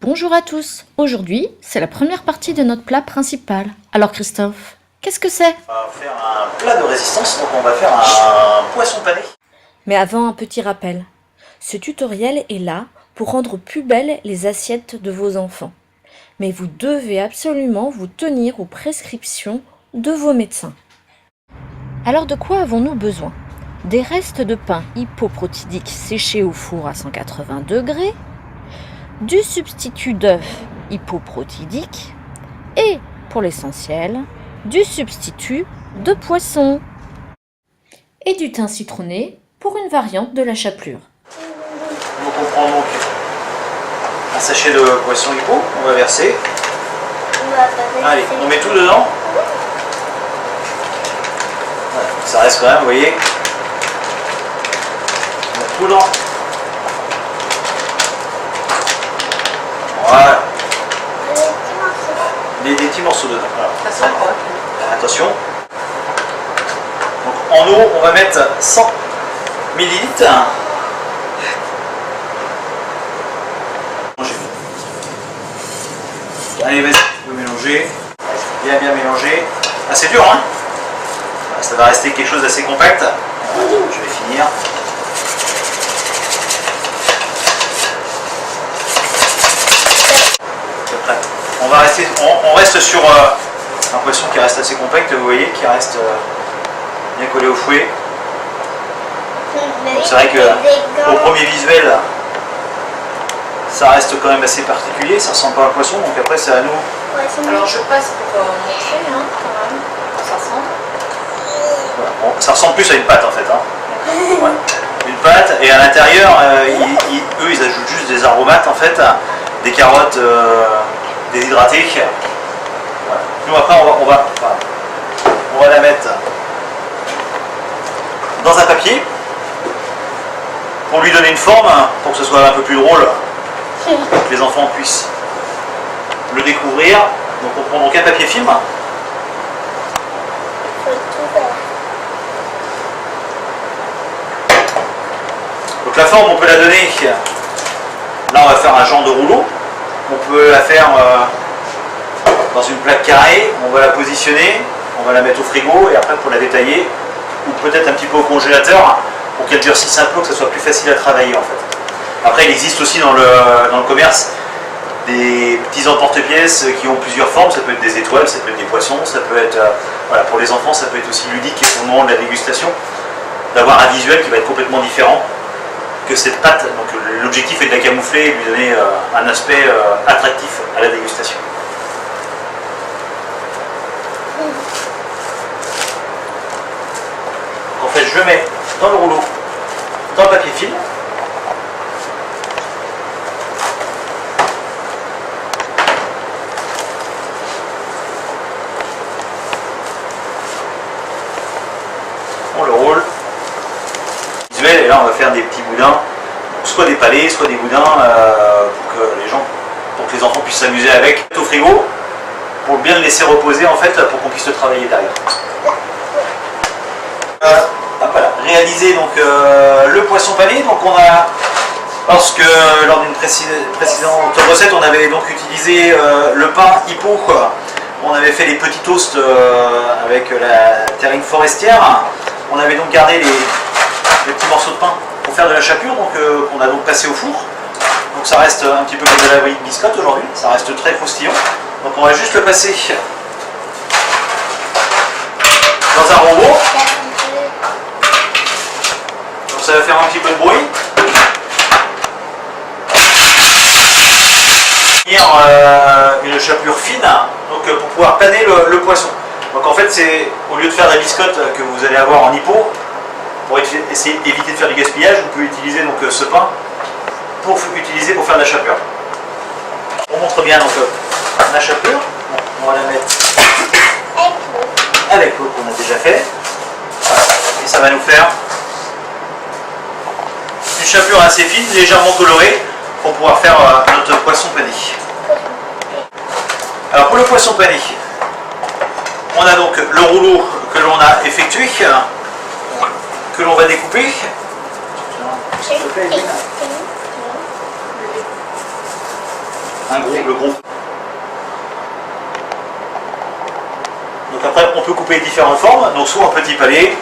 Bonjour à tous. Aujourd'hui, c'est la première partie de notre plat principal. Alors Christophe, qu'est-ce que c'est? On va faire un plat de résistance, donc on va faire un poisson pané. Mais avant, un petit rappel. Ce tutoriel est là pour rendre plus belles les assiettes de vos enfants. Mais vous devez absolument vous tenir aux prescriptions de vos médecins. Alors de quoi avons-nous besoin? Des restes de pain hypoprotidique séchés au four à 180 degrés, du substitut d'œuf hypoprotidique et, pour l'essentiel, du substitut de poisson et du thym citronné pour une variante de la chapelure. Donc on prend donc un sachet de poisson hippo, on va verser. Allez, on met tout dedans. Voilà, ça reste quand même, vous voyez. On met tout dedans. Voilà. Des petits morceaux dedans. Voilà. Attention. Donc en eau, on va mettre 100 millilitres. Allez, vas-y, tu peux mélanger. Bien mélanger. Ah, c'est dur, hein? Ça va rester quelque chose d'assez compact. Je vais finir. On reste sur un poisson qui reste assez compact, vous voyez, qui reste bien collé au fouet. C'est vrai que au premier visuel, ça reste quand même assez particulier, ça ressemble pas à un poisson, donc après c'est à nous. Alors je passe pour montrer, hein, quand même, ça ressemble. Voilà. Bon, ça ressemble plus à une pâte en fait. Hein. Ouais. Une pâte, et à l'intérieur, eux ils ajoutent juste des aromates en fait, des carottes déshydratées. Voilà. Nous après on va la mettre dans un papier pour lui donner une forme, pour que ce soit un peu plus drôle, pour que les enfants puissent le découvrir. Donc on prend donc un papier film. Donc la forme on peut la donner, là on va faire un genre de rouleau, on peut la faire dans une plaque carrée, on va la positionner, on va la mettre au frigo et après pour la détailler, ou peut-être un petit peu au congélateur pour qu'elle durcisse un peu, que ce soit plus facile à travailler en fait. Après il existe aussi dans le commerce des petits emporte-pièces qui ont plusieurs formes, ça peut être des étoiles, ça peut être des poissons, ça peut être, voilà, pour les enfants ça peut être aussi ludique au moment de la dégustation, d'avoir un visuel qui va être complètement différent que cette pâte. Donc l'objectif est de la camoufler et de lui donner un aspect attractif à la dégustation. En fait je le mets dans le rouleau, dans le papier film. On le roule. Visuel, et là on va faire des petits boudins, soit des palets, soit des boudins pour que les enfants puissent s'amuser avec. Au frigo, pour bien le laisser reposer en fait, pour qu'on puisse le travailler derrière. Voilà, réaliser donc le poisson pané. Donc on a, parce que lors d'une précédente recette, on avait donc utilisé le pain hippo, on avait fait les petits toasts avec la terrine forestière. On avait donc gardé les petits morceaux de pain pour faire de la chapelure, donc on a donc passé au four. Donc ça reste un petit peu comme de la biscotte aujourd'hui, ça reste très croustillant. Donc on va juste le passer dans un robot. Donc ça va faire un petit peu de bruit. Une chapelure fine, donc pour pouvoir paner le poisson. Donc en fait c'est, au lieu de faire de la biscotte que vous allez avoir en hippo, pour essayer d'éviter de faire du gaspillage, vous pouvez utiliser donc ce pain pour faire de la chapelure. On montre bien donc la chapelure. On va la mettre avec l'eau qu'on a déjà fait. Voilà. Et ça va nous faire une chapelure assez fine, légèrement colorée, pour pouvoir faire notre poisson pané. Alors pour le poisson pané, on a donc le rouleau que l'on a effectué, que l'on va découper. le gros. Donc après, on peut couper différentes formes, donc soit en petit palais,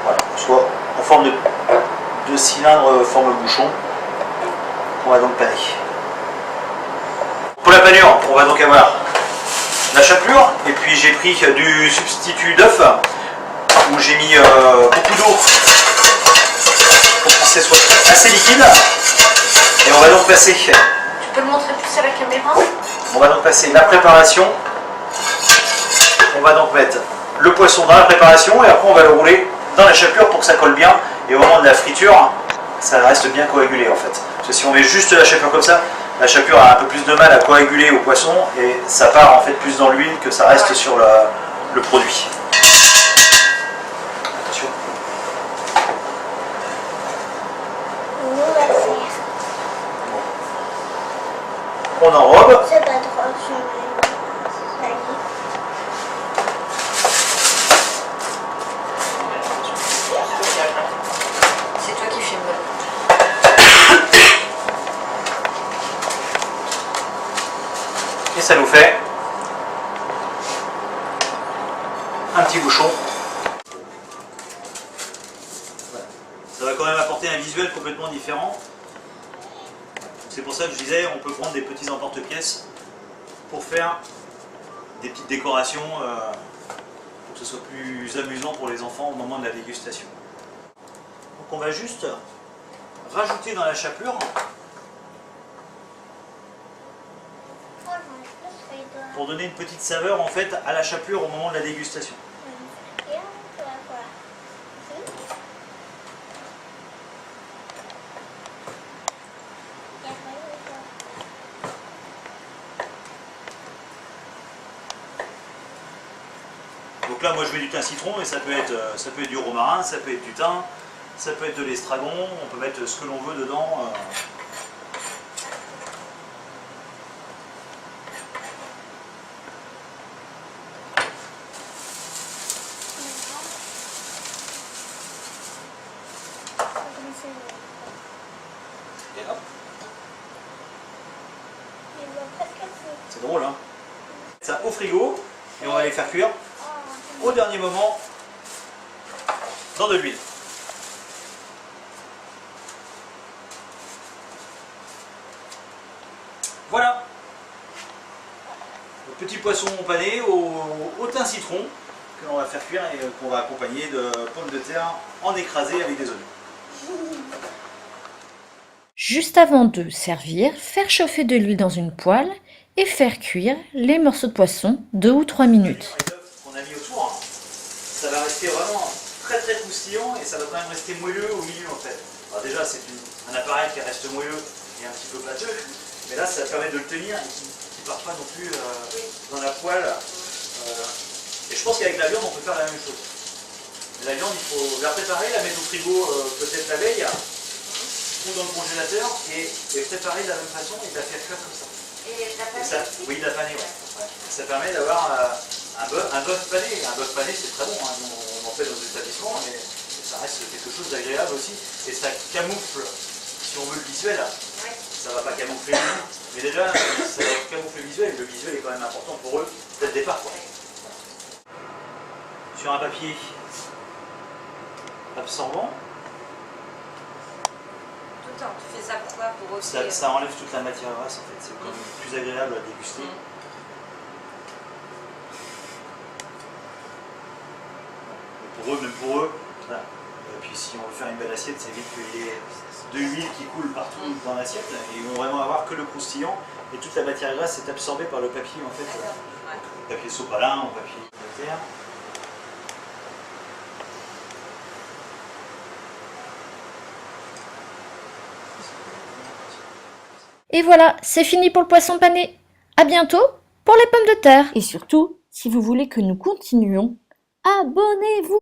voilà, soit en forme de cylindre, forme bouchon. On va donc paner. Pour la panure, on va donc avoir la chapelure, et puis j'ai pris du substitut d'œuf, où j'ai mis beaucoup d'eau pour que ce soit assez liquide. Et on va donc passer. Tu peux le montrer plus à la caméra? On va donc passer la préparation. On va donc mettre le poisson dans la préparation et après on va le rouler dans la chapelure pour que ça colle bien. Et au moment de la friture, ça reste bien coagulé en fait. Parce que si on met juste la chapelure comme ça, la chapelure a un peu plus de mal à coaguler au poisson et ça part en fait plus dans l'huile que ça reste sur le produit. Attention. On enrobe. C'est pas trop changé. C'est toi qui filmes. Et ça nous fait un petit bouchon. Voilà. Ça va quand même apporter un visuel complètement différent. C'est pour ça que je disais, on peut prendre des petits emporte-pièces pour faire des petites décorations pour que ce soit plus amusant pour les enfants au moment de la dégustation. Donc on va juste rajouter dans la chapelure pour donner une petite saveur en fait à la chapelure au moment de la dégustation. Donc là moi je mets du thym citron et ça peut être du romarin, ça peut être du thym, ça peut être de l'estragon, on peut mettre ce que l'on veut dedans. Et hop. C'est drôle hein. Ça au frigo et on va les faire cuire au dernier moment dans de l'huile. Voilà. Le petit poisson pané au thym citron que l'on va faire cuire et qu'on va accompagner de pommes de terre en écrasé avec des oignons. Juste avant de servir, faire chauffer de l'huile dans une poêle et faire cuire les morceaux de poisson 2 ou 3 minutes. Les œufs qu'on a mis autour, ça va rester vraiment très très croustillant et ça va quand même rester moelleux au milieu en fait. Alors déjà c'est un appareil qui reste moelleux et un petit peu pâteux, mais là ça permet de le tenir et qui ne part pas non plus dans la poêle. Et je pense qu'avec la viande on peut faire la même chose. Mais la viande il faut la préparer, la mettre au frigo peut-être la veille ou dans le congélateur et préparer de la même façon et de la faire cuire comme ça. Et la Et ça, oui, la panée, ouais. Ouais. Ça permet d'avoir un bœuf pané. Un bœuf pané, c'est très bon, hein. On en fait dans des établissements, mais ça reste quelque chose d'agréable aussi. Et ça camoufle, si on veut le visuel, ça va pas camoufler le goût, mais déjà, ça va camoufler le visuel, et le visuel est quand même important pour eux dès le départ. Quoi. Sur un papier absorbant, tu fais ça pourquoi? Pour aussi... ça enlève toute la matière grasse en fait, c'est quand même plus agréable à déguster. Pour eux, même pour eux, voilà. Et puis si on veut faire une belle assiette, c'est vite qu'il y ait de l'huile qui coule partout dans l'assiette, et ils vont vraiment avoir que le croustillant, et toute la matière grasse est absorbée par le papier en fait, papier sopalin ou papier de terre. Et voilà, c'est fini pour le poisson pané. À bientôt pour les pommes de terre. Et surtout, si vous voulez que nous continuions, abonnez-vous.